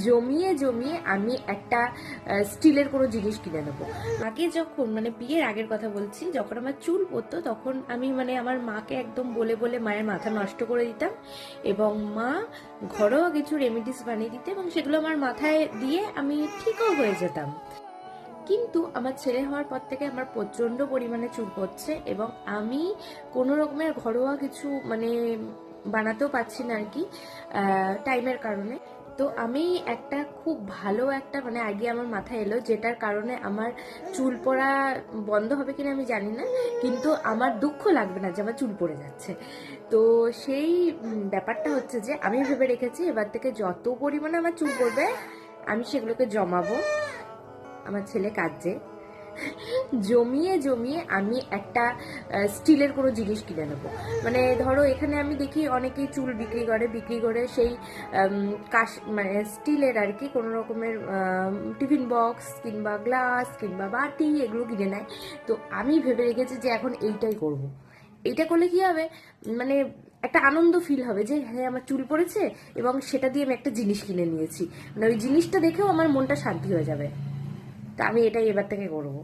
জমিয়ে জমিয়ে আমি একটা স্টিলের কোনো জিনিস কিনে নেবো। আগে যখন মানে বিয়ের আগের কথা বলছি, যখন আমার চুল পড়তো তখন আমি মানে আমার মাকে একদম বলে বলে মায়ের মাথা নষ্ট করে দিতাম, এবং মা ঘরোয়া কিছু রেমিডিস বানিয়ে দিতে এবং সেগুলো আমার মাথায় দিয়ে আমি ঠিকও হয়ে যেতাম। কিন্তু আমার ছেলে হওয়ার পর থেকে আমার প্রচণ্ড পরিমাণে চুল পড়ছে, এবং আমি কোনো রকমের ঘরোয়া কিছু মানে বানাতেও পারছি না আর কি, টাইমের কারণে। তো আমি একটা খুব ভালো একটা মানে আইডিয়া আমার মাথায় এলো, যেটার কারণে আমার চুল পড়া বন্ধ হবে কিনা আমি জানি না, কিন্তু আমার দুঃখ লাগবে না যে আমার চুল পড়ে যাচ্ছে। তো সেই ব্যাপারটা হচ্ছে যে আমি ভেবে রেখেছি এবার থেকে যত পরিমাণে আমার চুল পড়বে আমি সেগুলোকে জমাবো। আমার ছেলে কাঁদছে। জমিয়ে জমিয়ে আমি একটা স্টিলের কোনো জিনিস কিনে নেবো। মানে ধরো এখানে আমি দেখি অনেকেই চুল বিক্রি করে সেই কাশ মানে স্টিলের আর কি কোনো রকমের টিফিন বক্স কিংবা গ্লাস কিংবা বাটি এগুলো কিনে নেয়। তো আমি ভেবে রেখেছি যে এখন এইটাই করব। এইটা করলে কি হবে, মানে একটা আনন্দ ফিল হবে যে হ্যাঁ আমার চুল পড়েছে এবং সেটা দিয়ে আমি একটা জিনিস কিনে নিয়েছি, মানে ওই জিনিসটা দেখেও আমার মনটা শান্তি হয়ে যাবে। তা আমি এটাই এবার থেকে করবো।